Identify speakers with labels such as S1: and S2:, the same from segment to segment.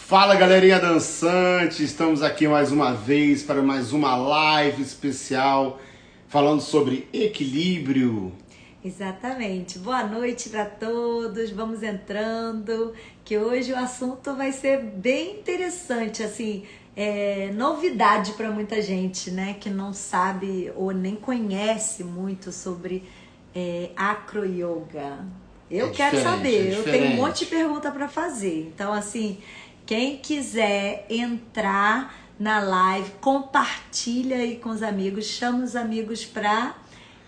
S1: Fala galerinha dançante, estamos aqui mais uma vez para mais uma live especial falando sobre equilíbrio.
S2: Exatamente. Boa noite para todos. Vamos entrando, que hoje o assunto vai ser bem interessante, assim, novidade para muita gente, né, que não sabe ou nem conhece muito sobre acro yoga.
S1: É
S2: Eu quero
S1: diferente, é
S2: saber. Eu tenho um monte de
S1: diferente.
S2: pergunta para fazer. Então, assim, quem quiser entrar na live, compartilha aí com os amigos, chama os amigos para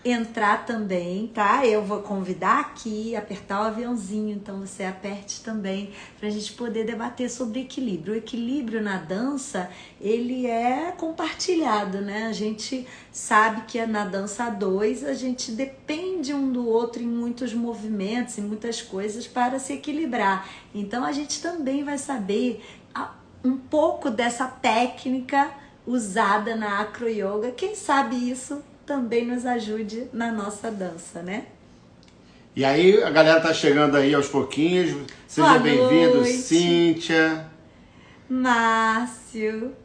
S2: entrar também, tá? Eu vou convidar aqui, apertar o aviãozinho, então você aperte também para a gente poder debater sobre equilíbrio. O equilíbrio na dança, ele é compartilhado, né? A gente sabe que na dança a dois, a gente depende um do outro em muitos movimentos, em muitas coisas para se equilibrar. Então a gente também vai saber um pouco dessa técnica usada na acro yoga. Quem sabe isso também nos ajude na nossa dança, né?
S1: E aí a galera tá chegando aí aos pouquinhos. Seja
S2: Boa
S1: bem-vindo,
S2: noite,
S1: Cíntia.
S2: Márcio.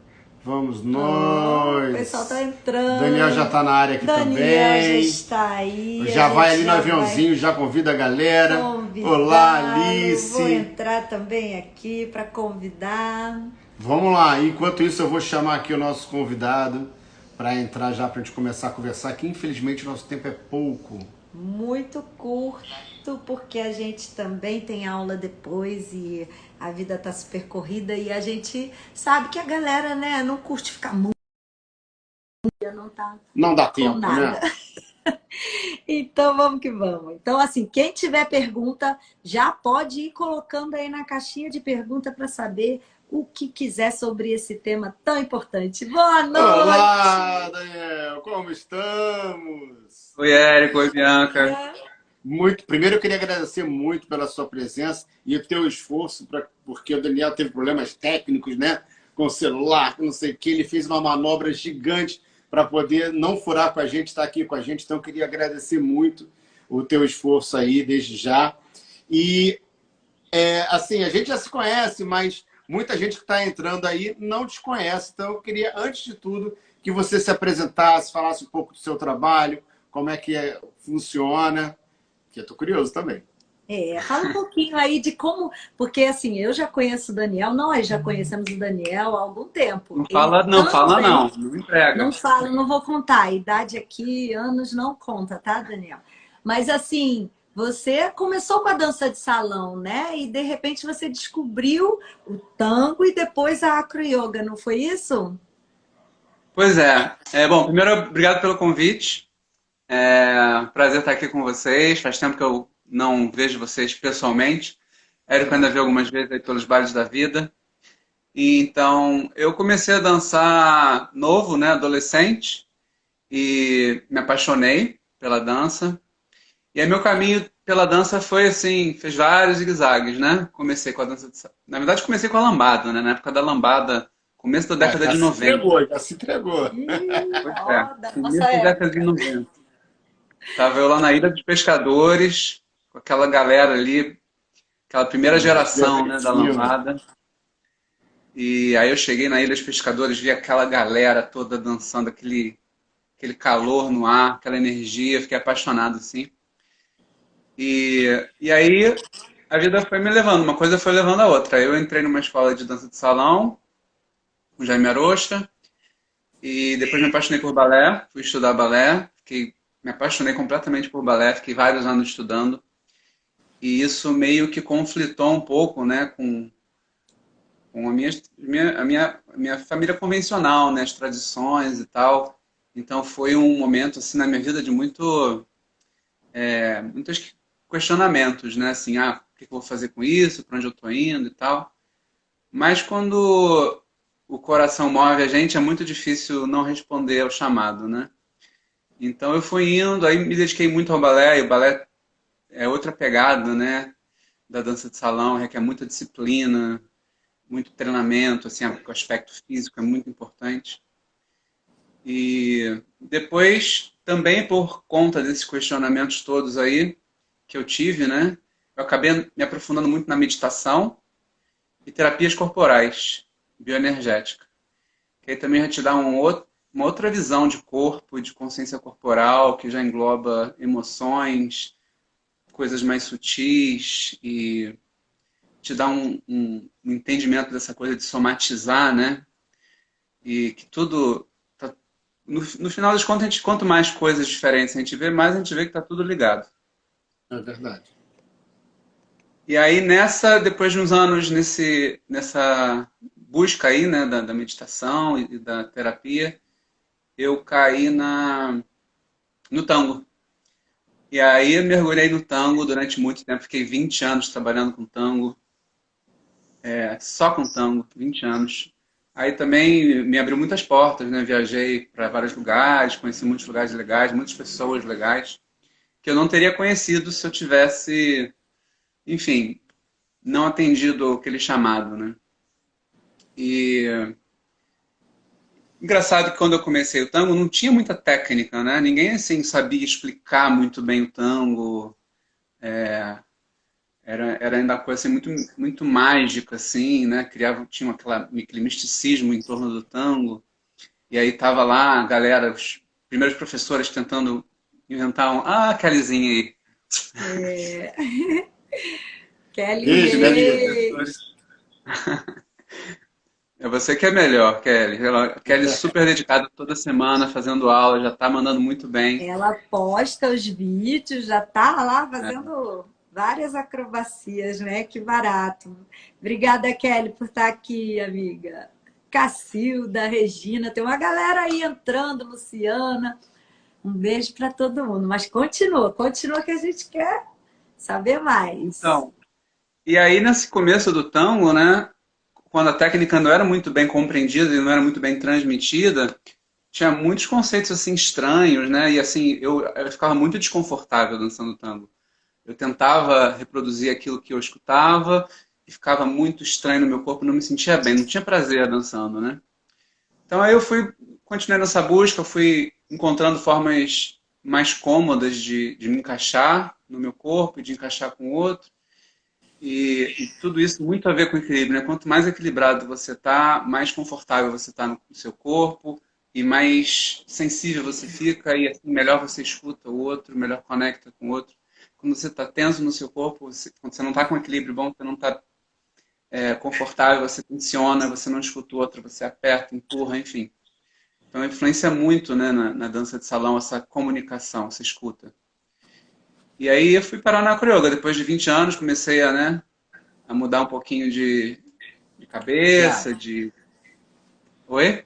S1: Vamos
S2: Oh, o pessoal tá
S1: nós. Daniel já
S2: entrando.
S1: tá na área aqui
S2: Daniel já
S1: também.
S2: está aí. A
S1: Já vai
S2: gente
S1: ali no
S2: já vai
S1: aviãozinho, já convida a galera. Olá,
S2: convidá-lo. Vou
S1: Alice.
S2: entrar também aqui para convidar.
S1: Vamos lá, enquanto isso eu vou chamar aqui o nosso convidado para entrar já para a gente começar a conversar, que infelizmente o nosso tempo é pouco.
S2: Muito curto, porque a gente também tem aula depois e a vida tá super corrida e a gente sabe que a galera, né, não curte ficar muito, não tá
S1: Não dá
S2: com
S1: tempo,
S2: nada.
S1: né?
S2: Então vamos que vamos. Então, assim, quem tiver pergunta, já pode ir colocando aí na caixinha de pergunta para saber o que quiser sobre esse tema tão importante. Boa
S1: Olá,
S2: noite!
S1: Daniel, como estamos?
S3: Oi, Érico, oi, Bianca.
S1: Muito. Primeiro eu queria agradecer muito pela sua presença e o teu esforço, porque o Daniel teve problemas técnicos, né? Com o celular, com não sei o que, ele fez uma manobra gigante para poder não furar com a gente, estar aqui com a gente. Então eu queria agradecer muito o teu esforço aí desde já. E assim, a gente já se conhece, mas muita gente que está entrando aí não te conhece. Então eu queria, antes de tudo, que você se apresentasse, falasse um pouco do seu trabalho, como é que funciona. Que eu tô curioso também.
S2: Fala um pouquinho aí de como, porque assim, eu já conheço o Daniel, nós já conhecemos o Daniel há algum tempo.
S3: Não
S2: Ele
S3: fala, não, fala
S2: também
S3: não, não entrega.
S2: não fala, não vou contar, a idade aqui, anos não conta, tá, Daniel? Mas assim, você começou com a dança de salão, né? E de repente você descobriu o tango e depois a acro yoga, não foi isso?
S3: Pois é. Bom, primeiro, obrigado pelo convite. Prazer estar aqui com vocês. Faz tempo que eu não vejo vocês pessoalmente. Érico ainda vê algumas vezes aí pelos bailes da vida. E, então, eu comecei a dançar novo, né, adolescente, e me apaixonei pela dança. E aí meu caminho pela dança foi assim, fez vários zigue-zagues, né? Comecei com a dança de... Na verdade, comecei com a lambada, né? Na época da lambada, começo da década
S1: Já
S3: de
S1: se
S3: 90.
S1: entregou, já se entregou.
S2: Ih,
S3: Pois é,
S2: ó, da nossa
S3: começo da década de
S2: época.
S3: 90. Tava eu lá na Ilha dos Pescadores, com aquela galera ali, aquela primeira geração, né, da
S1: Depressivo.
S3: lambada. E aí eu cheguei na Ilha dos Pescadores, vi aquela galera toda dançando, aquele calor no ar, aquela energia, fiquei apaixonado, assim. E aí a vida foi me levando, uma coisa foi levando a outra. Eu entrei numa escola de dança de salão, com Jaime Arocha, e depois me apaixonei por balé, fui estudar balé, me apaixonei completamente por balé, fiquei vários anos estudando, e isso meio que conflitou um pouco, né, com a minha família convencional, né, as tradições e tal. Então foi um momento assim na minha vida de muitos questionamentos, né? Assim, o que eu vou fazer com isso? Para onde eu estou indo e tal. Mas quando o coração move a gente, é muito difícil não responder ao chamado, né? Então eu fui indo, aí me dediquei muito ao balé, e o balé é outra pegada, né? Da dança de salão, requer muita disciplina, muito treinamento, assim, o aspecto físico é muito importante. E depois, também por conta desses questionamentos todos aí que eu tive, né? Eu acabei me aprofundando muito na meditação e terapias corporais, bioenergética. Que aí também vai te dar uma outra visão de corpo, de consciência corporal, que já engloba emoções, coisas mais sutis e te dá um entendimento dessa coisa de somatizar, né? E que tudo... No final das contas, quanto mais coisas diferentes a gente vê, mais a gente vê que está tudo ligado.
S1: É verdade.
S3: E aí, depois de uns anos nessa busca aí, né, da meditação e da terapia, eu caí no tango. E aí eu mergulhei no tango durante muito tempo, fiquei 20 anos trabalhando com tango, só com tango, 20 anos. Aí também me abriu muitas portas, né? Viajei para vários lugares, conheci muitos lugares legais, muitas pessoas legais, que eu não teria conhecido se eu tivesse, enfim, não atendido aquele chamado, né? E engraçado que quando eu comecei o tango não tinha muita técnica, né? Ninguém assim sabia explicar muito bem o tango. Era ainda uma coisa assim, muito mágica, assim, né? Tinha aquele misticismo em torno do tango. E aí tava lá a galera, os primeiros professores tentando inventar Kellyzinha aí.
S2: É. Kelly
S1: Beijo, minha amiga.
S2: Reis.
S3: É você que é melhor, Kelly. Kelly super dedicada toda semana, fazendo aula, já tá mandando muito bem.
S2: Ela posta os vídeos, já tá lá fazendo várias acrobacias, né? Que barato. Obrigada, Kelly, por estar aqui, amiga. Cacilda, Regina, tem uma galera aí entrando, Luciana. Um beijo para todo mundo. Mas continua que a gente quer saber mais.
S3: Então, e aí nesse começo do tango, né? Quando a técnica não era muito bem compreendida e não era muito bem transmitida, tinha muitos conceitos assim estranhos, né? E assim, eu ficava muito desconfortável dançando tango. Eu tentava reproduzir aquilo que eu escutava e ficava muito estranho no meu corpo, não me sentia bem, não tinha prazer dançando, né? Então aí continuei nessa busca, fui encontrando formas mais cômodas de me encaixar no meu corpo e de encaixar com o outro. E tudo isso muito a ver com equilíbrio, né? Quanto mais equilibrado você tá, mais confortável você tá no seu corpo e mais sensível você fica e assim, melhor você escuta o outro, melhor conecta com o outro. Quando você está tenso no seu corpo, quando você não está com equilíbrio bom, você não está confortável, você tensiona, você não escuta o outro, você aperta, empurra, enfim. Então influencia muito, né, na dança de salão essa comunicação, essa escuta. E aí eu fui parar na acroyoga. Depois de 20 anos, comecei a mudar um pouquinho de cabeça, de... Oi?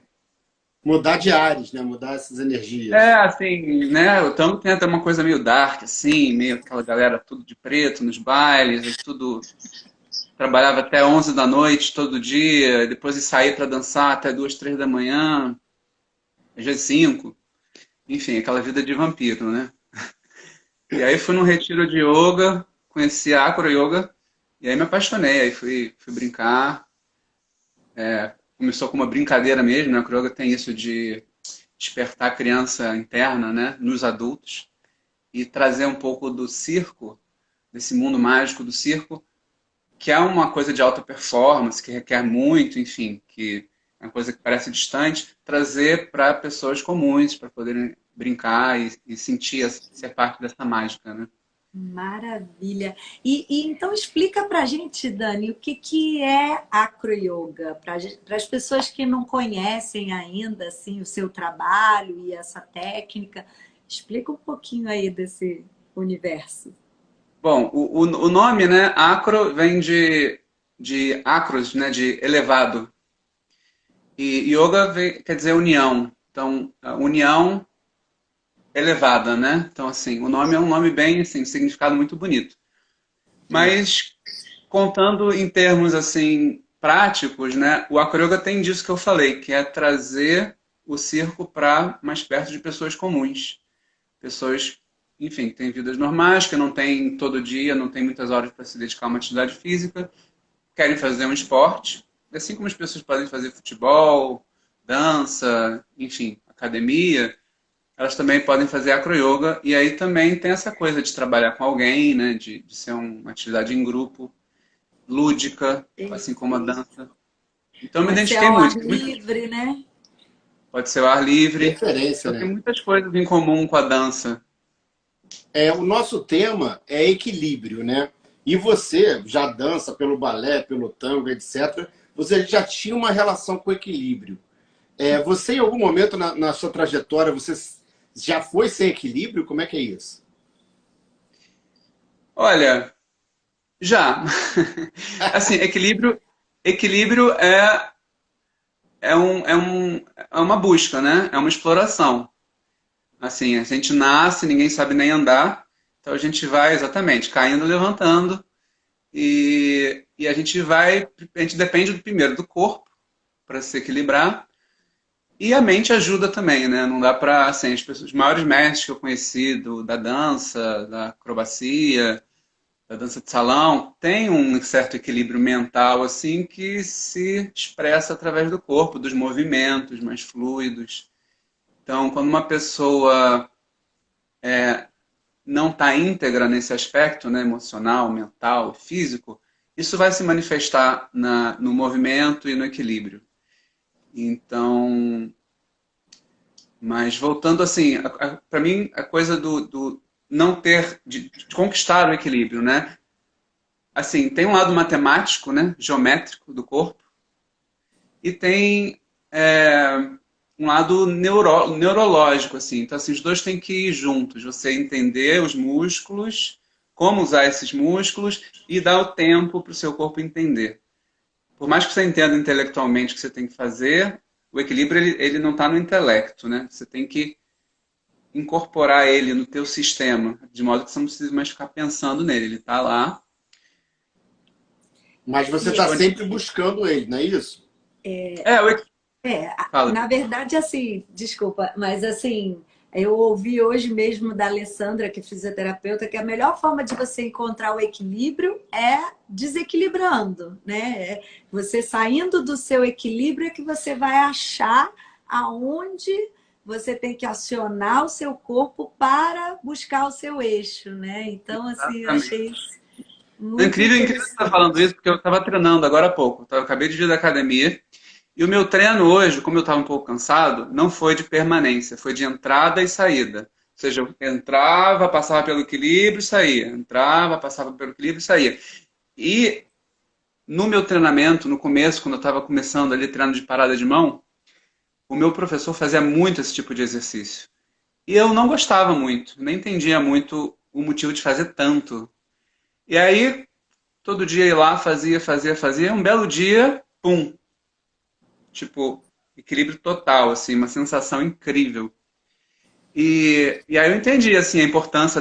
S1: Mudar de ares, né? Mudar essas energias.
S3: Assim, né? O tango tem até uma coisa meio dark, assim, meio aquela galera tudo de preto nos bailes, tudo... Trabalhava até 11 da noite todo dia, depois de sair para dançar até 2, 3 da manhã, às vezes 5. Enfim, aquela vida de vampiro, né? E aí fui num retiro de yoga, conheci a acro-yoga, e aí me apaixonei, aí fui brincar. Começou com uma brincadeira mesmo, né? A acro-yoga tem isso de despertar a criança interna, né? Nos adultos, e trazer um pouco do circo, desse mundo mágico do circo, que é uma coisa de alta performance, que requer muito, enfim, que é uma coisa que parece distante, trazer para pessoas comuns, para poderem brincar e sentir ser parte dessa mágica, né?
S2: Maravilha. E então explica pra gente, Dani, o que é acro-yoga? Para as pessoas que não conhecem ainda assim, o seu trabalho e essa técnica, explica um pouquinho aí desse universo.
S3: Bom, o nome, né, acro, vem de acros, né, de elevado. E yoga quer dizer união. Então, a união elevada, né? Então, assim, o nome é um nome bem, assim, um significado muito bonito. Mas, contando em termos, assim, práticos, né, o acro-yoga tem disso que eu falei, que é trazer o circo para mais perto de pessoas comuns. Pessoas, enfim, que têm vidas normais, que não têm todo dia, não têm muitas horas para se dedicar a uma atividade física, querem fazer um esporte, assim como as pessoas podem fazer futebol, dança, enfim, academia, elas também podem fazer acro-yoga, e aí também tem essa coisa de trabalhar com alguém, né, de ser uma atividade em grupo. lúdica, assim como a dança. Então eu me
S2: Pode ser
S3: identifiquei
S2: ao ar
S3: muito.
S2: livre, né?
S3: Pode ser ao ar livre.
S1: Referência,
S3: Então tem
S1: né?
S3: muitas coisas em comum com a dança.
S1: O nosso tema é equilíbrio, né? E você já dança pelo balé, pelo tango, etc. Você já tinha uma relação com o equilíbrio. Você, em algum momento na sua trajetória, você já foi sem equilíbrio? Como é que é isso?
S3: Olha, já. Assim, equilíbrio é uma busca, né? É uma exploração. Assim, a gente nasce, ninguém sabe nem andar, então a gente vai exatamente caindo, levantando, e a gente depende primeiro do corpo para se equilibrar, e a mente ajuda também, né? Não dá para, assim, os maiores mestres que eu conheci da dança, da acrobacia, da dança de salão, tem um certo equilíbrio mental, assim, que se expressa através do corpo, dos movimentos mais fluidos. Então, quando uma pessoa não está íntegra nesse aspecto, né, emocional, mental, físico, isso vai se manifestar no movimento e no equilíbrio. Então, mas voltando assim, para mim a coisa do não ter, de conquistar o equilíbrio, né? Assim, tem um lado matemático, né, geométrico do corpo, e tem um lado neurológico, assim. Então, assim, os dois têm que ir juntos. Você entender os músculos, como usar esses músculos e dar o tempo para o seu corpo entender. Por mais que você entenda intelectualmente o que você tem que fazer, o equilíbrio ele não está no intelecto, né? Você tem que incorporar ele no teu sistema, de modo que você não precisa mais ficar pensando nele. Ele está lá.
S1: Mas você está sempre buscando ele, não é isso?
S2: Na verdade, assim, desculpa, mas assim, eu ouvi hoje mesmo da Alessandra, que é fisioterapeuta, que a melhor forma de você encontrar o equilíbrio é desequilibrando, né? Você saindo do seu equilíbrio é que você vai achar aonde você tem que acionar o seu corpo para buscar o seu eixo, né? Então, assim, eu achei isso muito
S3: Incrível você estar falando isso, porque eu estava treinando agora há pouco. Eu acabei de vir da academia. E o meu treino hoje, como eu estava um pouco cansado, não foi de permanência, foi de entrada e saída. Ou seja, eu entrava, passava pelo equilíbrio e saía. Entrava, passava pelo equilíbrio e saía. E no meu treinamento, no começo, quando eu estava começando ali treino de parada de mão, o meu professor fazia muito esse tipo de exercício. E eu não gostava muito, nem entendia muito o motivo de fazer tanto. E aí, todo dia ia lá, fazia. Um belo dia, pum! Tipo, equilíbrio total, assim, uma sensação incrível. E aí eu entendi, assim, a importância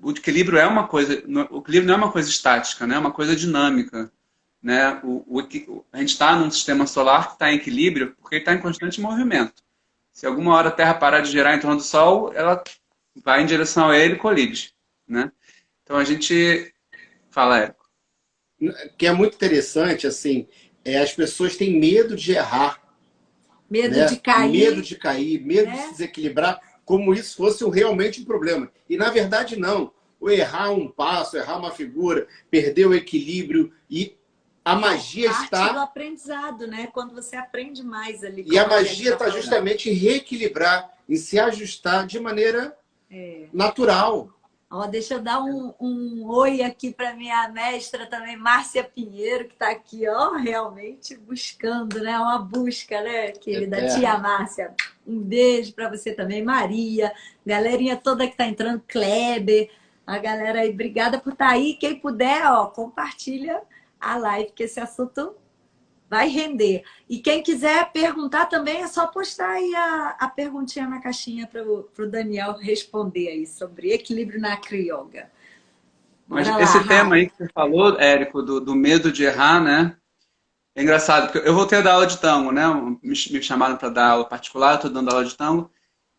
S3: o equilíbrio é uma coisa, o equilíbrio não é uma coisa estática, né? É uma coisa dinâmica, né? A gente está num sistema solar que está em equilíbrio porque ele está em constante movimento. Se alguma hora a Terra parar de girar em torno do Sol, ela vai em direção a ele e colide, né? Então a gente fala, Érico.
S1: Que é muito interessante, assim, as pessoas têm medo de errar.
S2: Medo
S1: né?
S2: de cair.
S1: Medo de cair, medo de se desequilibrar, como isso fosse realmente um problema. E, na verdade, não. O errar um passo, errar uma figura, perder o equilíbrio e a magia está...
S2: do aprendizado, né? Quando você aprende mais ali.
S1: E a magia está justamente em reequilibrar, em se ajustar de maneira natural.
S2: Ó, deixa eu dar um oi aqui para minha mestra também, Márcia Pinheiro, que está aqui, ó, realmente buscando, né? Uma busca, né, querida tia Márcia? Um beijo para você também, Maria, galerinha toda que está entrando, Kleber, a galera aí, obrigada por estar aí. Quem puder, ó, compartilha a live, que esse assunto vai render. E quem quiser perguntar também, é só postar aí a perguntinha na caixinha para o Daniel responder aí sobre equilíbrio na Acro-Yoga.
S3: Mas esse tema aí que você falou, Érico, do medo de errar, né? É engraçado, porque eu voltei a dar aula de tango, né? Me chamaram para dar aula particular, eu estou dando aula de tango.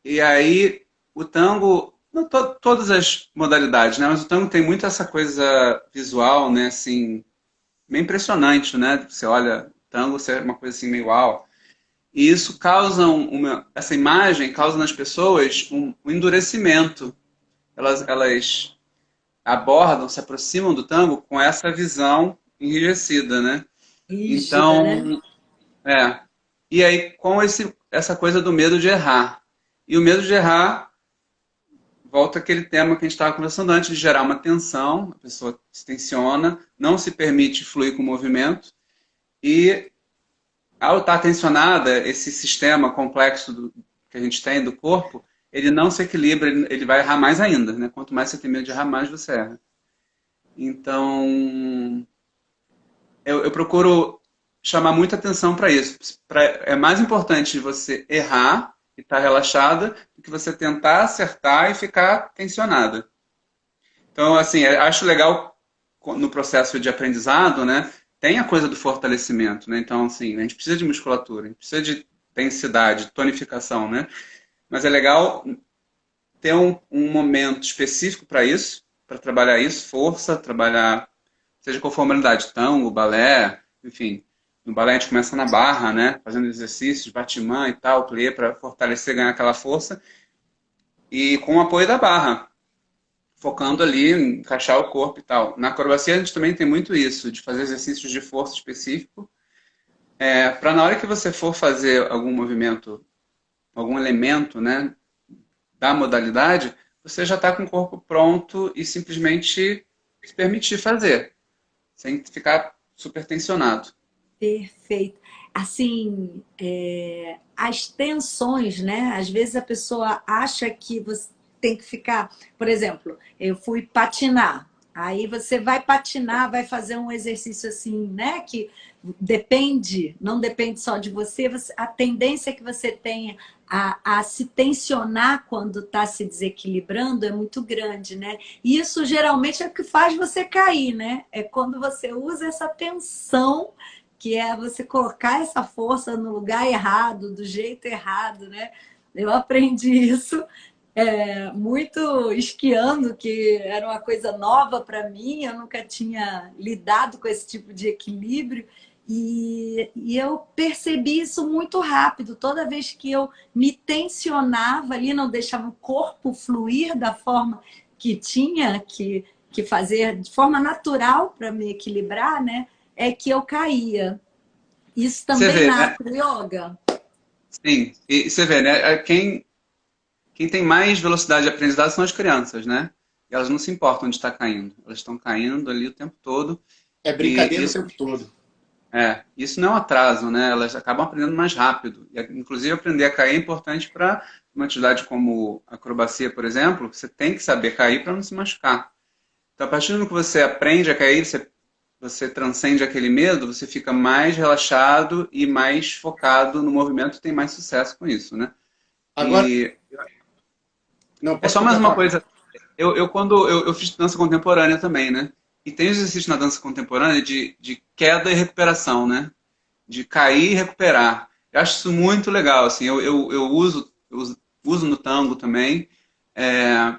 S3: E aí, o tango, não todas as modalidades, né? Mas o tango tem muito essa coisa visual, né? Assim, meio impressionante, né? Você olha tango, você é uma coisa assim meio uau. E isso causa essa imagem causa nas pessoas um endurecimento. Elas abordam, se aproximam do tango com essa visão enrijecida, né?
S2: Rígida, né?
S3: Então, e aí com essa coisa do medo de errar. E o medo de errar volta àquele tema que a gente estava conversando antes, de gerar uma tensão, a pessoa se tensiona, não se permite fluir com o movimento, e ao estar tensionada, esse sistema complexo que a gente tem do corpo, ele não se equilibra, ele vai errar mais ainda, né? Quanto mais você tem medo de errar, mais você erra. Então, eu procuro chamar muita atenção para isso. É mais importante você errar e estar relaxada do que você tentar acertar e ficar tensionada. Então, assim, acho legal no processo de aprendizado, né? Tem a coisa do fortalecimento, né? Então, assim, a gente precisa de musculatura, a gente precisa de densidade, tonificação, né? Mas é legal ter um momento específico para isso, para trabalhar isso, força, trabalhar, seja qual for a modalidade, tango, balé, enfim. No balé a gente começa na barra, né? Fazendo exercícios, batimã e tal, plié, para fortalecer, ganhar aquela força. E com o apoio da barra, focando ali em encaixar o corpo e tal. Na acrobacia a gente também tem muito isso, de fazer exercícios de força específico, para na hora que você for fazer algum movimento, algum elemento, né, da modalidade, você já está com o corpo pronto e simplesmente se permitir fazer, sem ficar super tensionado.
S2: Perfeito. Assim, as tensões, né? Às vezes a pessoa acha que você tem que ficar. Por exemplo, eu fui patinar. Aí você vai patinar, vai fazer um exercício assim, né? Que depende, não depende só de você, a tendência que você tenha a se tensionar quando está se desequilibrando é muito grande, né? E isso geralmente é o que faz você cair, né? É quando você usa essa tensão, que é você colocar essa força no lugar errado, do jeito errado, né? Eu aprendi isso muito esquiando, que era uma coisa nova para mim, eu nunca tinha lidado com esse tipo de equilíbrio, e eu percebi isso muito rápido. Toda vez que eu me tensionava ali, não deixava o corpo fluir da forma que tinha que fazer, de forma natural para me equilibrar, né? É que eu caía. Isso
S3: Você
S2: também
S3: vê,
S2: na
S3: né?
S2: acro-yoga?
S3: Sim, e você vê, né? Quem tem mais velocidade de aprendizado são as crianças, né? E elas não se importam de estar caindo. Elas estão caindo ali o tempo todo.
S1: É
S3: E
S1: brincadeira o tempo todo.
S3: isso não é um atraso, né? Elas acabam aprendendo mais rápido. E, inclusive, aprender a cair é importante para uma atividade como acrobacia, por exemplo. Você tem que saber cair para não se machucar. Então, a partir do momento que você aprende a cair, você transcende aquele medo, você fica mais relaxado e mais focado no movimento e tem mais sucesso com isso, né?
S1: Agora,
S3: E
S1: não,
S3: é
S1: pode
S3: só mais uma
S1: completar.
S3: coisa. Eu fiz dança contemporânea também, né? E tem exercício na dança contemporânea de queda e recuperação, né? De cair e recuperar. Eu acho isso muito legal, assim. Eu uso no tango também. É,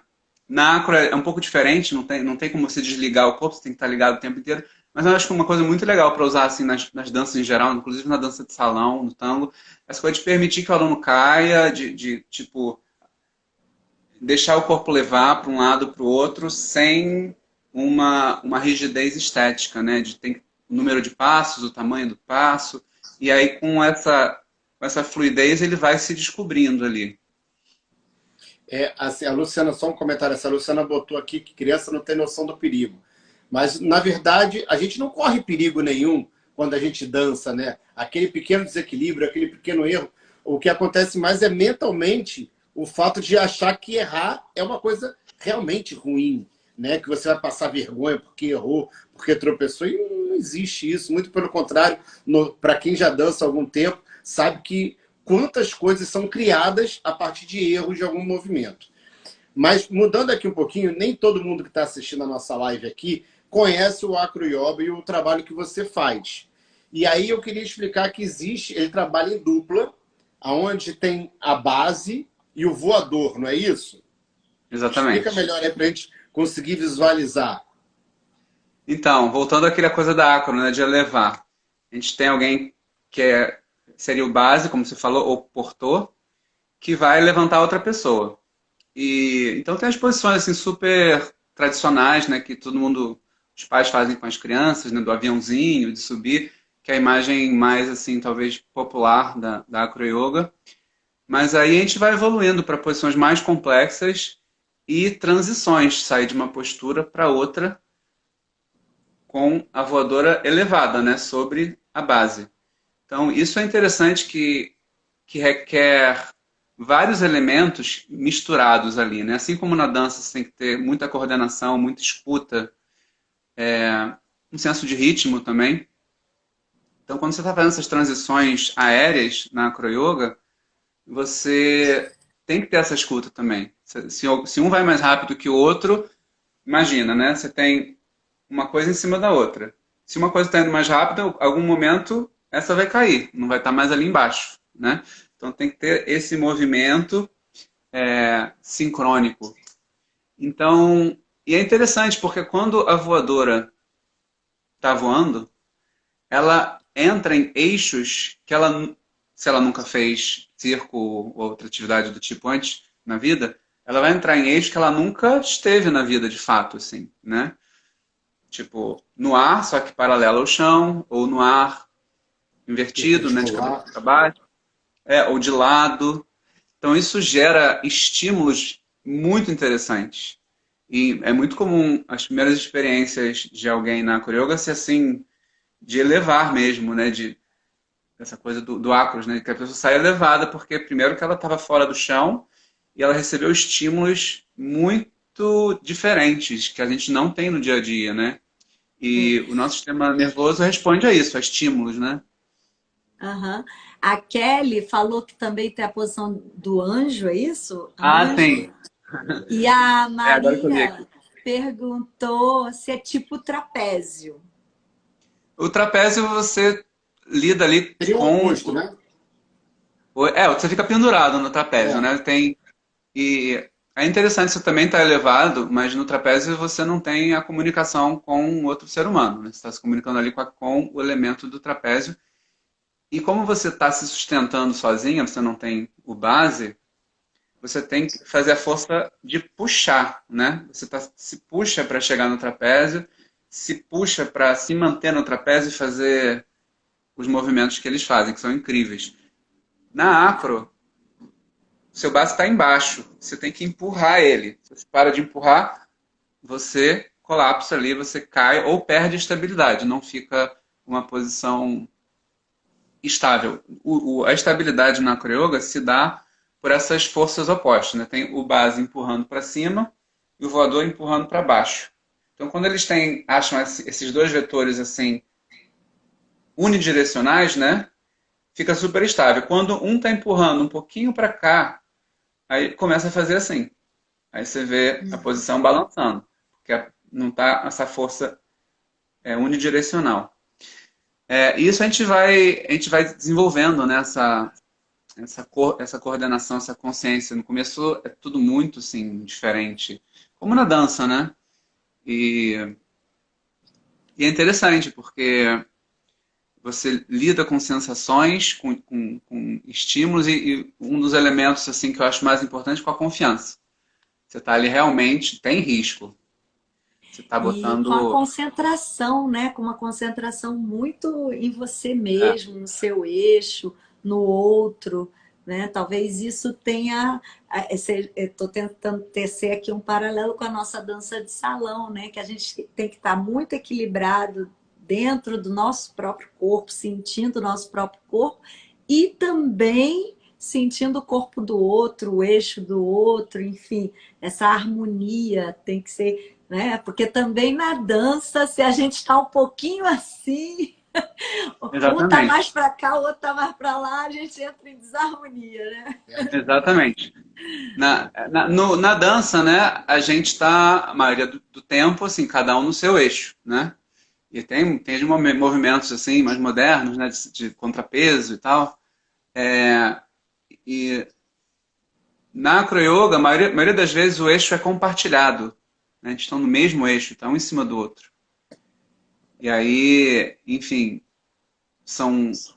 S3: na acro é um pouco diferente, não tem como você desligar o corpo, você tem que estar ligado o tempo inteiro. Mas eu acho que uma coisa muito legal para usar assim, nas danças em geral, inclusive na dança de salão, no tango, essa coisa de permitir que o aluno caia, tipo, deixar o corpo levar para um lado para o outro sem uma rigidez estética, né? De tem o número de passos, o tamanho do passo, e aí com essa fluidez ele vai se descobrindo ali.
S1: Assim, a Luciana, só um comentário. Essa Luciana botou aqui que criança não tem noção do perigo. Mas, na verdade, a gente não corre perigo nenhum quando a gente dança, né? Aquele pequeno desequilíbrio, aquele pequeno erro. O que acontece mais é mentalmente o fato de achar que errar é uma coisa realmente ruim, né? Que você vai passar vergonha porque errou, porque tropeçou. E não existe isso. Muito pelo contrário, para quem já dança há algum tempo, sabe que quantas coisas são criadas a partir de erros de algum movimento. Mas mudando aqui um pouquinho, nem todo mundo que está assistindo a nossa live aqui conhece o acro-yoga e o trabalho que você faz. E aí eu queria explicar que ele trabalha em dupla, onde tem a base e o voador, não é isso? Explica
S3: Exatamente.
S1: melhor aí para a gente conseguir visualizar.
S3: Então, voltando àquela coisa da acro, né, de elevar. A gente tem alguém que seria o base, como você falou, o portor, que vai levantar outra pessoa. E então tem as posições assim super tradicionais, né, que todo mundo os pais fazem com as crianças, né, do aviãozinho, de subir, que é a imagem mais, assim, talvez popular da acroyoga. Mas aí a gente vai evoluindo para posições mais complexas e transições, sair de uma postura para outra com a voadora elevada, né, sobre a base. Então, isso é interessante que requer vários elementos misturados ali, né? Assim como na dança você tem que ter muita coordenação, muita escuta, um senso de ritmo também. Então, quando você está fazendo essas transições aéreas na acroyoga, você tem que ter essa escuta também. Se um vai mais rápido que o outro, imagina, né? Você tem uma coisa em cima da outra. Se uma coisa está indo mais rápido, em algum momento essa vai cair, não vai estar mais ali embaixo, né? Então tem que ter esse movimento sincrônico. Então, e é interessante porque quando a voadora está voando, ela entra em eixos que ela, se ela nunca fez circo ou outra atividade do tipo antes na vida, ela vai entrar em eixos que ela nunca esteve na vida de fato, assim, né? Tipo, no ar, só que paralelo ao chão, ou no ar invertido, né, de cabeça para baixo, ou de lado. Então isso gera estímulos muito interessantes. E é muito comum as primeiras experiências de alguém na acroyoga ser assim, de elevar mesmo, né, de essa coisa do acros, né, que a pessoa sai elevada porque primeiro que ela estava fora do chão e ela recebeu estímulos muito diferentes que a gente não tem no dia a dia, né? E o nosso sistema nervoso responde a isso, a estímulos, né?
S2: Uhum. A Kelly falou que também tem a posição do anjo, é isso?
S3: Ah,
S2: Anjo.
S3: tem.
S2: E a
S3: Agora que eu vi aqui.
S2: Maria perguntou se é tipo trapézio.
S3: O trapézio você lida ali
S1: Seria o
S3: com...
S1: oposto, né?
S3: Você fica pendurado no trapézio, né? E é interessante, você também está elevado, mas no trapézio você não tem a comunicação com outro ser humano, né? Você está se comunicando ali com o elemento do trapézio. E como você está se sustentando sozinha, você não tem o base, você tem que fazer a força de puxar, né? Se puxa para chegar no trapézio, se puxa para se manter no trapézio e fazer os movimentos que eles fazem, que são incríveis. Na acro, seu base está embaixo, você tem que empurrar ele. Se você para de empurrar, você colapsa ali, você cai ou perde estabilidade, não fica uma posição estável. A estabilidade na acroyoga se dá por essas forças opostas, né? Tem o base empurrando para cima e o voador empurrando para baixo. Então, quando eles acham esses dois vetores assim unidirecionais, né? Fica super estável. Quando um está empurrando um pouquinho para cá, aí começa a fazer assim. Aí você vê a posição balançando, porque não está essa força unidirecional. Isso a gente vai desenvolvendo, né, essa coordenação, essa consciência. No começo é tudo muito assim, diferente, como na dança, né? E é interessante, porque você lida com sensações, com estímulos, e um dos elementos assim, que eu acho mais importante é com a confiança. Você está ali realmente, tem risco. Você está
S2: E com a
S3: botando...
S2: concentração, né? Com uma concentração muito em você mesmo, no seu eixo, no outro, né? Talvez isso tenha... Estou tentando tecer aqui um paralelo com a nossa dança de salão, né? Que a gente tem que estar muito equilibrado dentro do nosso próprio corpo, sentindo o nosso próprio corpo e também sentindo o corpo do outro, o eixo do outro, enfim, essa harmonia tem que ser, né? Porque também na dança, se a gente está um pouquinho assim, um está mais para cá, o outro está mais para lá, a gente entra em desarmonia, né?
S3: Exatamente. Na dança, né, a gente está, a maioria do tempo, assim, cada um no seu eixo, né? E tem movimentos assim, mais modernos, né, de contrapeso e tal. E na acroyoga, a maioria das vezes o eixo é compartilhado. Né? A gente está no mesmo eixo, está um em cima do outro. E aí, enfim,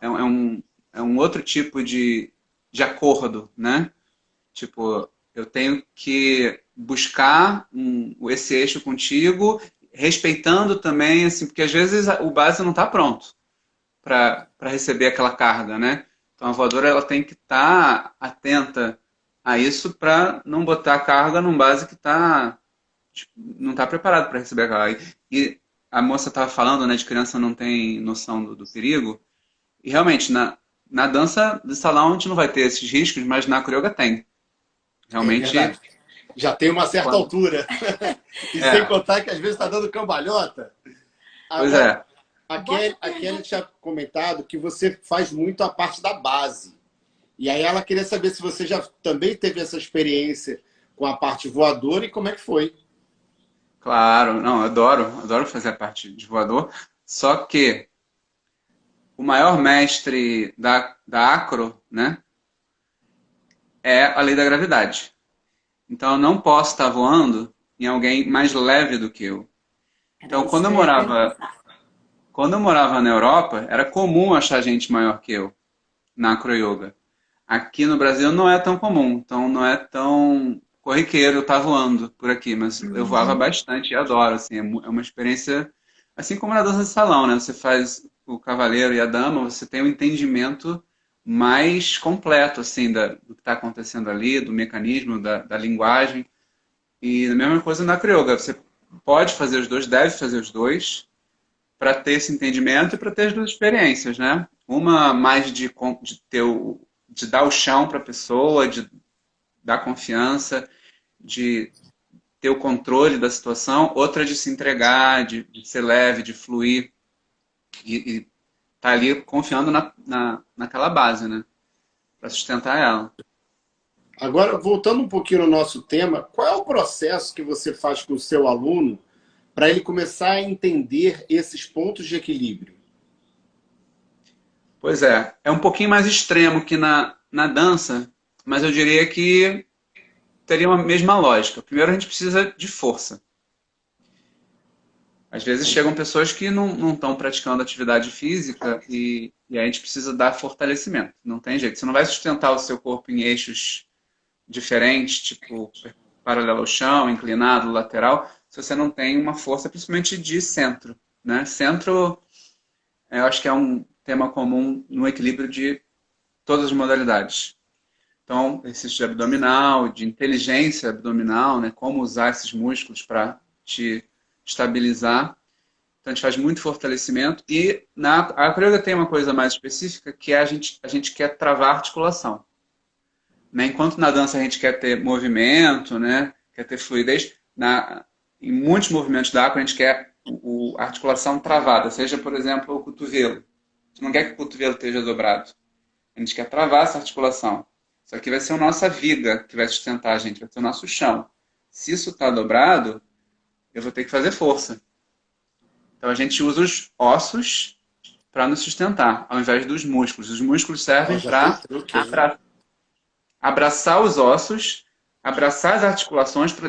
S3: é um outro tipo de acordo, né? Tipo, eu tenho que buscar esse eixo contigo, respeitando também, assim, porque às vezes o base não está pronto para receber aquela carga, né? Então a voadora ela tem que estar atenta a isso para não botar a carga num base que não está preparado para receber a carga. E a moça estava falando, né, de criança não tem noção do perigo. E realmente, na dança de salão a gente não vai ter esses riscos, mas na coreoga tem. Realmente.
S1: Já tem uma certa altura. E sem contar que às vezes está dando cambalhota.
S3: Pois é.
S1: A Kelly tinha comentado que você faz muito a parte da base. E aí ela queria saber se você já também teve essa experiência com a parte voadora e como é que foi.
S3: Claro, não, adoro fazer a parte de voador. Só que o maior mestre da acro, né, é a lei da gravidade. Então eu não posso estar voando em alguém mais leve do que eu. Então quando eu morava na Europa, era comum achar gente maior que eu na acroyoga. Aqui no Brasil não é tão comum, então não é tão corriqueiro estar voando por aqui, mas eu voava bastante e adoro, assim, é uma experiência, assim como na dança de salão, né? Você faz o cavaleiro e a dama, você tem um entendimento mais completo, assim, do que está acontecendo ali, do mecanismo, da linguagem. E a mesma coisa na acroyoga, você pode fazer os dois, deve fazer os dois, para ter esse entendimento e para ter as duas experiências, né? Uma mais de dar o chão para a pessoa, de dar confiança, de ter o controle da situação, outra de se entregar, de ser leve, de fluir e tá ali confiando naquela base, né? Para sustentar ela.
S1: Agora, voltando um pouquinho no nosso tema, qual é o processo que você faz com o seu aluno para ele começar a entender esses pontos de equilíbrio?
S3: Pois é um pouquinho mais extremo que na dança, mas eu diria que teria uma mesma lógica. Primeiro a gente precisa de força. Às vezes chegam pessoas que não estão praticando atividade física e aí a gente precisa dar fortalecimento. Não tem jeito. Você não vai sustentar o seu corpo em eixos diferentes, tipo paralelo ao chão, inclinado, lateral, se você não tem uma força, principalmente de centro, né? Centro, eu acho que é um tema comum no equilíbrio de todas as modalidades. Então, exercício de abdominal, de inteligência abdominal, né? Como usar esses músculos para te estabilizar. Então, a gente faz muito fortalecimento. E a acroyoga tem uma coisa mais específica, que é a gente quer travar a articulação. Né? Enquanto na dança a gente quer ter movimento, né? Quer ter fluidez, em muitos movimentos da acro a gente quer a articulação travada, seja, por exemplo, o cotovelo. A gente não quer que o cotovelo esteja dobrado. A gente quer travar essa articulação. Isso aqui vai ser a nossa viga que vai sustentar a gente, vai ser o nosso chão. Se isso está dobrado, eu vou ter que fazer força. Então a gente usa os ossos para nos sustentar, ao invés dos músculos. Os músculos servem para abraçar os ossos, abraçar as articulações para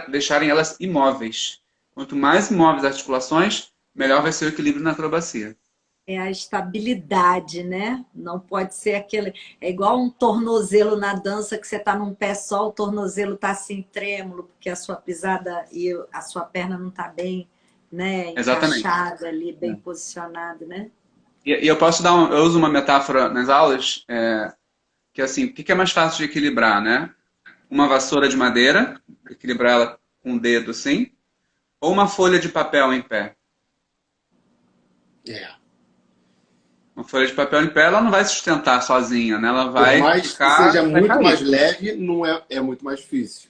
S3: deixarem elas imóveis. Quanto mais imóveis as articulações, melhor vai ser o equilíbrio na acrobacia.
S2: É a estabilidade, né? Não pode ser aquele... É igual um tornozelo na dança, que você está num pé só, o tornozelo está assim trêmulo, porque a sua pisada e a sua perna não está bem, né? Encaixada ali, bem posicionada, né?
S3: E eu posso eu uso uma metáfora nas aulas, que assim, o que é mais fácil de equilibrar, né? Uma vassoura de madeira, equilibrar ela com o dedo assim, ou uma folha de papel em pé? Uma folha de papel em pé, ela não vai se sustentar sozinha, né? Ela vai
S1: Por mais
S3: ficar,
S1: que seja muito mais leve, não é muito mais difícil.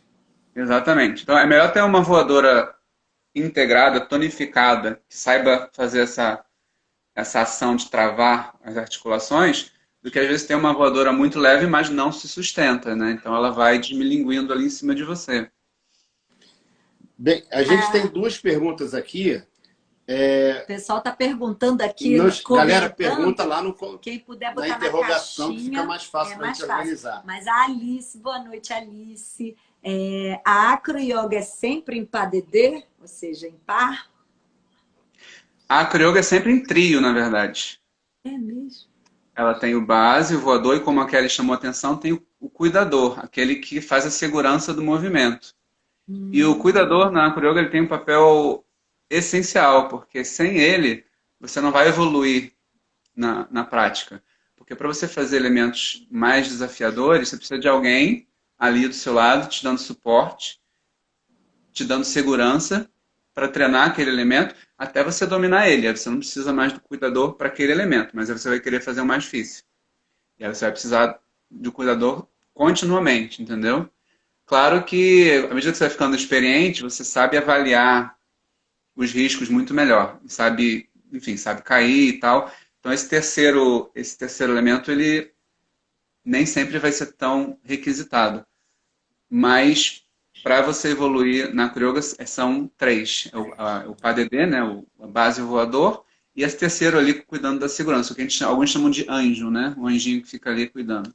S3: Exatamente. Então é melhor ter uma voadora integrada, tonificada, que saiba fazer essa ação de travar as articulações, do que às vezes ter uma voadora muito leve, mas não se sustenta, né? Então ela vai desmilinguindo ali em cima de você.
S1: Bem, a gente tem duas perguntas aqui.
S2: O pessoal está perguntando aqui.
S1: Galera, pergunta lá no
S2: quem puder botar
S1: na interrogação,
S2: na caixinha,
S1: fica mais fácil para a gente organizar.
S2: Mas a Alice, boa noite, Alice. A acroyoga é sempre em PADD, ou seja, em par?
S3: A acroyoga é sempre em trio, na verdade.
S2: É mesmo?
S3: Ela tem o base, o voador, e como a Kelly chamou a atenção, tem o cuidador, aquele que faz a segurança do movimento. E o cuidador na acroyoga ele tem um papel essencial, porque sem ele você não vai evoluir na prática. Porque para você fazer elementos mais desafiadores, você precisa de alguém ali do seu lado, te dando suporte, te dando segurança para treinar aquele elemento até você dominar ele. Aí você não precisa mais do cuidador para aquele elemento, mas aí você vai querer fazer o mais difícil. E aí você vai precisar do cuidador continuamente, entendeu? Claro que, à medida que você vai ficando experiente, você sabe avaliar os riscos muito melhor. Sabe, enfim, sabe cair e tal. Então, esse terceiro elemento, ele nem sempre vai ser tão requisitado. Mas, para você evoluir na acroyoga, são 3. O PADD, né, a base voador, e esse terceiro ali cuidando da segurança, o que alguns chamam de anjo, né? O anjinho que fica ali cuidando.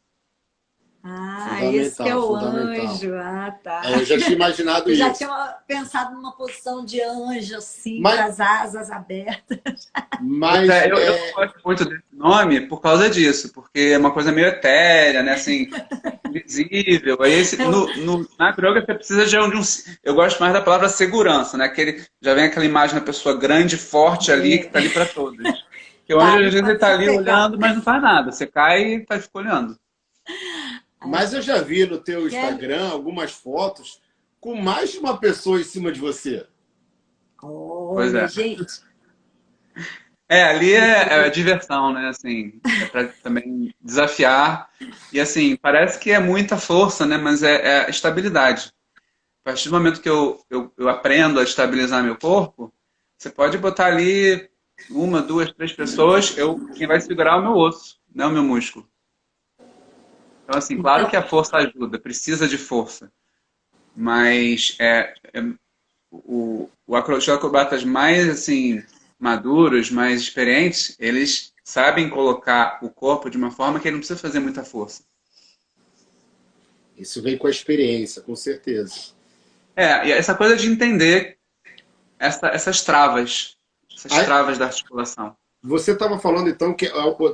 S2: Ah, esse que é o anjo. Ah, tá.
S1: Eu já tinha imaginado isso.
S2: Eu já tinha pensado numa posição de anjo, assim, com as asas abertas.
S3: Mas eu gosto muito desse nome por causa disso, porque é uma coisa meio etérea, né? Assim, visível. Aí na acroyoga você precisa de um... Eu gosto mais da palavra segurança, né? Já vem aquela imagem da pessoa grande, forte ali, que está ali para todos. Porque o anjo, às vezes, ele está ali olhando, mas não faz nada. Você cai e fica olhando.
S1: Mas eu já vi no teu Instagram algumas fotos com mais de uma pessoa em cima de você.
S2: Pois é. Gente.
S3: Ali é diversão, né? Assim, é para também desafiar. E assim, parece que é muita força, né? Mas é estabilidade. A partir do momento que eu aprendo a estabilizar meu corpo, você pode botar ali 1, 2, 3 pessoas, quem vai segurar é o meu osso, não é o meu músculo. Então, assim, claro que a força ajuda, precisa de força. Mas os acrobatas mais, assim, maduros, mais experientes, eles sabem colocar o corpo de uma forma que ele não precisa fazer muita força.
S1: Isso vem com a experiência, com certeza.
S3: E essa coisa de entender essas travas da articulação.
S1: Você estava falando, então,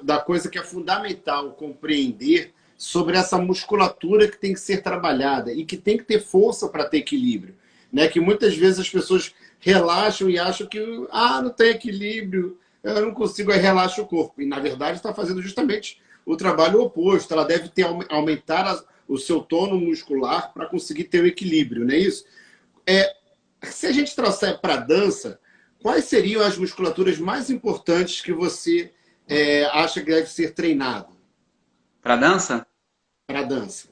S1: da coisa que é fundamental compreender sobre essa musculatura que tem que ser trabalhada e que tem que ter força para ter equilíbrio. Né? Que muitas vezes as pessoas relaxam e acham que não tem equilíbrio, eu não consigo, aí relaxa o corpo. E, na verdade, está fazendo justamente o trabalho oposto. Ela deve aumentar o seu tônus muscular para conseguir ter o equilíbrio, não é isso? Se a gente trouxer para a dança, quais seriam as musculaturas mais importantes que você acha que deve ser treinado?
S3: Para dança?
S1: Para dança.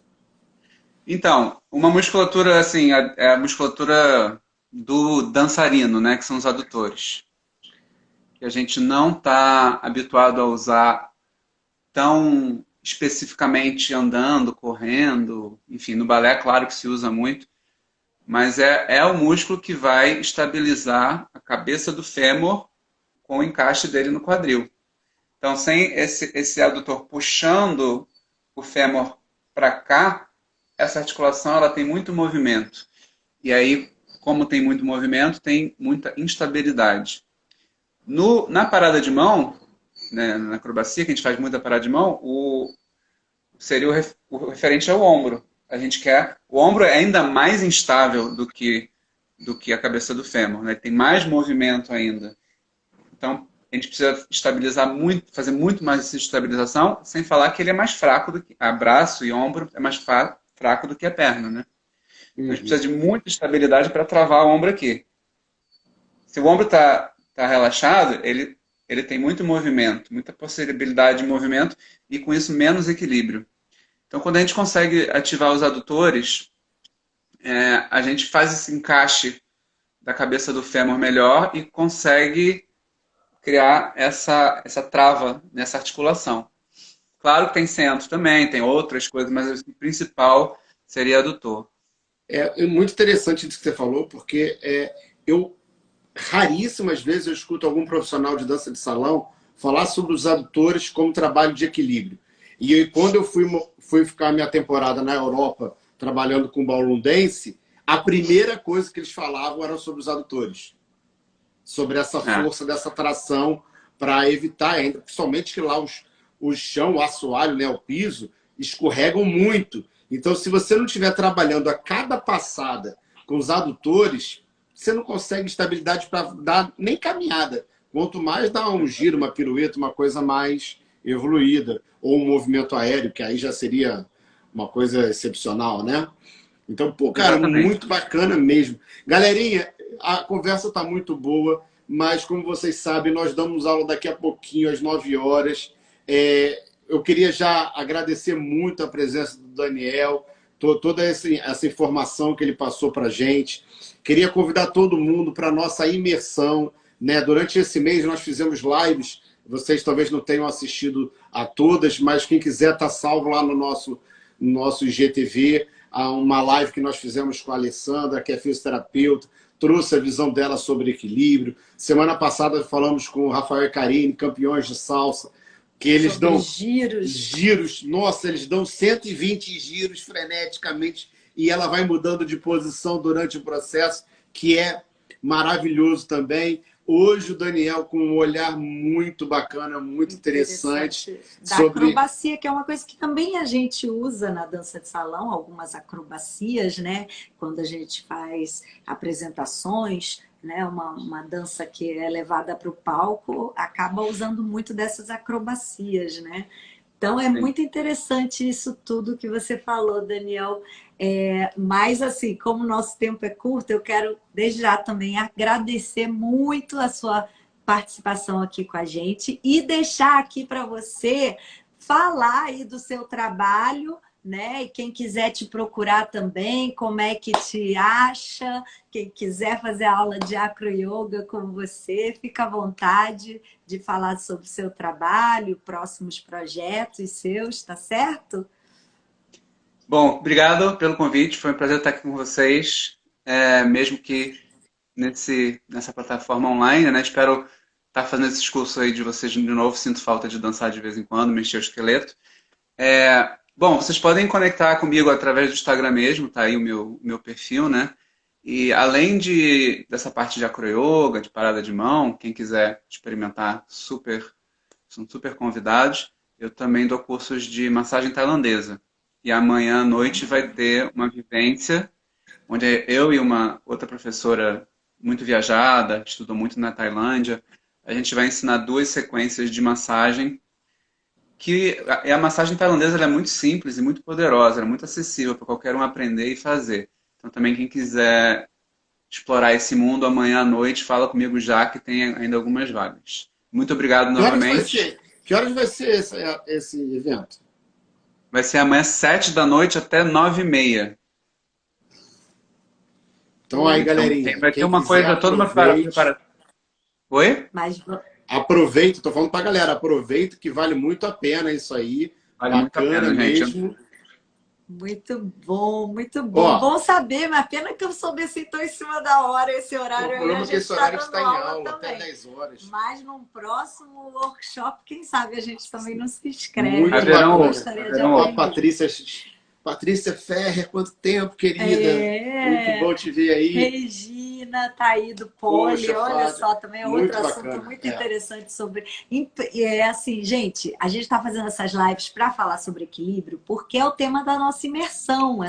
S3: Então, uma musculatura, assim, é a musculatura do dançarino, né? Que são os adutores. Que a gente não está habituado a usar tão especificamente andando, correndo. Enfim, no balé, claro que se usa muito. Mas é o músculo que vai estabilizar a cabeça do fêmur com o encaixe dele no quadril. Então, sem esse adutor puxando o fêmur para cá, essa articulação ela tem muito movimento. E aí, como tem muito movimento, tem muita instabilidade. Na parada de mão, né, na acrobacia, que a gente faz muita parada de mão, seria o referente ao ombro. A gente quer... O ombro é ainda mais instável do que a cabeça do fêmur, né? Tem mais movimento ainda. Então, a gente precisa estabilizar muito, fazer muito mais essa estabilização, sem falar que ele é mais fraco do que... braço e ombro é mais fraco do que a perna, né? Então, a gente precisa de muita estabilidade para travar o ombro aqui. Se o ombro está relaxado, ele tem muito movimento, muita possibilidade de movimento e, com isso, menos equilíbrio. Então, quando a gente consegue ativar os adutores, a gente faz esse encaixe da cabeça do fêmur melhor e consegue criar essa trava nessa articulação. Claro que tem centro também, tem outras coisas, mas o principal seria adutor.
S1: É muito interessante isso que você falou, porque raríssimas vezes eu escuto algum profissional de dança de salão falar sobre os adutores como trabalho de equilíbrio. E quando eu fui ficar minha temporada na Europa trabalhando com ballroom dance, a primeira coisa que eles falavam era sobre os adutores. Sobre essa força dessa tração para evitar, ainda, principalmente que lá o chão, o assoalho, né, o piso, escorregam muito. Então, se você não estiver trabalhando a cada passada com os adutores, você não consegue estabilidade para dar nem caminhada. Quanto mais dar um giro, uma pirueta, uma coisa mais evoluída. Ou um movimento aéreo, que aí já seria uma coisa excepcional, né? Então, pô, cara,
S3: Exatamente.
S1: muito bacana mesmo. Galerinha, a conversa está muito boa, mas como vocês sabem, nós damos aula daqui a pouquinho, às 9 horas. Eu queria já agradecer muito a presença do Daniel, toda essa informação que ele passou para a gente. Queria convidar todo mundo para a nossa imersão, né? Durante esse mês nós fizemos lives, vocês talvez não tenham assistido a todas, mas quem quiser está salvo lá no nosso IGTV, uma live que nós fizemos com a Alessandra, que é fisioterapeuta, trouxe a visão dela sobre equilíbrio. Semana passada falamos com o Rafael e Karine, campeões de salsa, que eles
S2: sobre
S1: dão
S2: giros.
S1: Nossa, eles dão 120 giros freneticamente e ela vai mudando de posição durante o processo, que é maravilhoso também. Hoje o Daniel com um olhar muito bacana, muito interessante.
S2: Da acrobacia, que é uma coisa que também a gente usa na dança de salão, algumas acrobacias, né? Quando a gente faz apresentações, né? Uma dança que é levada para o palco, acaba usando muito dessas acrobacias, né? Então, é muito interessante isso tudo que você falou, Daniel. Mas, assim, como o nosso tempo é curto, eu quero, desde já, também agradecer muito a sua participação aqui com a gente e deixar aqui para você falar aí do seu trabalho, né? E quem quiser te procurar também, como é que te acha, quem quiser fazer aula de acro yoga com você, fica à vontade de falar sobre o seu trabalho, próximos projetos seus, tá certo?
S3: Bom, obrigado pelo convite, foi um prazer estar aqui com vocês, mesmo que nessa plataforma online, né? Espero estar fazendo esse curso aí de vocês de novo, sinto falta de dançar de vez em quando, mexer o esqueleto. Bom, vocês podem conectar comigo através do Instagram mesmo, tá aí o meu perfil, né? E além dessa parte de acroyoga, de parada de mão, quem quiser experimentar, são super convidados. Eu também dou cursos de massagem tailandesa. E amanhã à noite vai ter uma vivência, onde eu e uma outra professora muito viajada, que estudou muito na Tailândia, a gente vai ensinar 2 sequências de massagem, que a massagem tailandesa ela é muito simples e muito poderosa, é muito acessível para qualquer um aprender e fazer. Então também quem quiser explorar esse mundo amanhã à noite, fala comigo já que tem ainda algumas vagas. Muito obrigado novamente.
S1: Que horas vai ser esse evento?
S3: Vai ser amanhã 7 da noite até 9h30.
S1: Então aí, galerinha.
S3: Vai ter uma coisa toda uma preparação. Oi?
S1: Aproveita, tô falando pra galera, aproveita que vale muito a pena isso aí.
S3: Vale muito a pena,
S1: mesmo.
S3: Gente.
S2: Muito bom, muito bom. Bom saber, mas pena que eu soubesse então em cima da hora, esse horário aí. A gente
S1: esse horário
S2: está
S1: em aula até 10 horas.
S2: Mas num próximo workshop, quem sabe a gente também não se inscreve.
S1: Muito
S3: bacana.
S1: Patrícia Ferrer, quanto tempo, querida. Muito bom te ver aí.
S2: Regina tá aí do Poli, olha só, também é outro assunto muito interessante sobre... assim, gente, a gente está fazendo essas lives para falar sobre equilíbrio, porque é o tema da nossa imersão,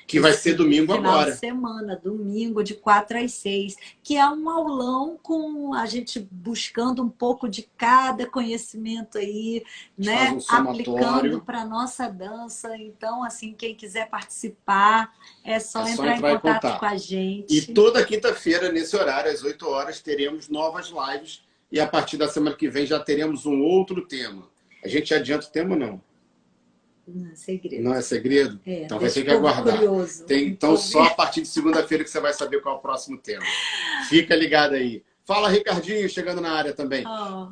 S1: que vai ser domingo
S2: final
S1: agora.
S2: De semana, domingo, de 4 às 6, que é um aulão com a gente buscando um pouco de cada conhecimento aí, né? Aplicando para nossa dança. Então, assim, quem quiser participar, é só entrar em contato com a gente.
S1: E toda quinta-feira, nesse horário, às 8 horas, teremos novas lives. E a partir da semana que vem já teremos um outro tema. A gente adianta o tema ou não?
S2: Não é segredo.
S1: Não é segredo? Então vai ter que aguardar. Então só a partir de segunda-feira que você vai saber qual é o próximo tema. Fica ligado aí. Fala, Ricardinho, chegando na área também.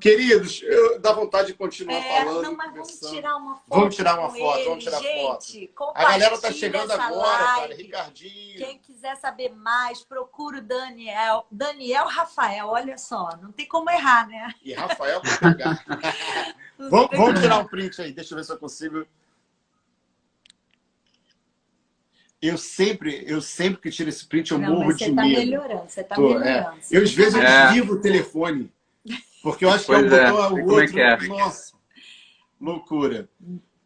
S1: Queridos, dá vontade de continuar falando.
S2: Não, mas vamos tirar uma foto.
S1: Vamos tirar uma foto, vamos tirar foto. A galera tá chegando agora, cara. Ricardinho.
S2: Quem quiser saber mais, procura o Daniel. Daniel Rafael, olha só, não tem como errar, né?
S1: E Rafael com pegar. Vamos tirar um print aí, deixa eu ver se eu consigo. Eu sempre que tiro esse print, eu morro de medo.
S2: Você tá melhorando.
S1: Eu, às vezes, eu desligo o telefone. Porque eu acho que é o botão, o outro. Nossa, loucura.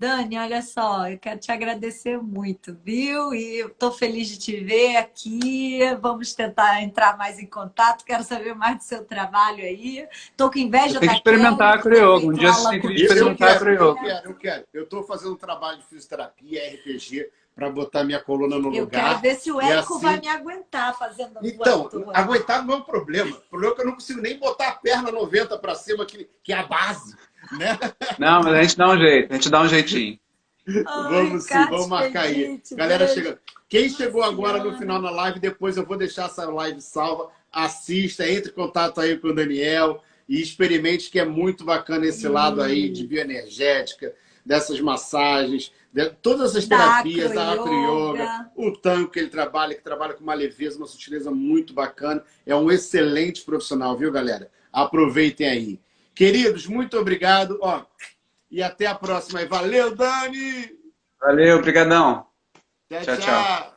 S2: Dani, olha só, eu quero te agradecer muito, viu? E eu tô feliz de te ver aqui. Vamos tentar entrar mais em contato. Quero saber mais do seu trabalho aí. Tô com inveja
S3: Tem que
S2: da
S3: experimentar a
S2: Kelly, que tem
S3: crioga. Um
S2: feito
S3: dia você
S2: aula
S3: tem que
S2: comigo.
S3: experimentar a crioga.
S1: Eu quero. Eu estou fazendo um trabalho de fisioterapia, RPG, para botar minha coluna no
S2: Eu quero
S1: lugar.
S2: ver se o
S1: E
S2: Érico
S1: assim,
S2: vai me aguentar fazendo
S1: então,
S2: voando.
S1: aguentar não é um problema. O problema é que eu não consigo nem botar a perna 90 para cima, que é a base, né?
S3: Não, mas a gente dá um jeito. A gente dá um jeitinho.
S1: Vamos sim, vamos marcar aí. Galera, chegando. Quem chegou agora no final na live, depois eu vou deixar essa live salva. Assista, entre em contato aí com o Daniel e experimente, que é muito bacana esse lado aí de bioenergética, dessas massagens, todas essas terapias, da acro-yoga, o tango que ele trabalha, que trabalha com uma leveza, uma sutileza muito bacana. É um excelente profissional, viu, galera? Aproveitem aí. Queridos, muito obrigado. Ó, e até a próxima. Valeu, Dani!
S3: Valeu, brigadão.
S1: Tchau, tchau.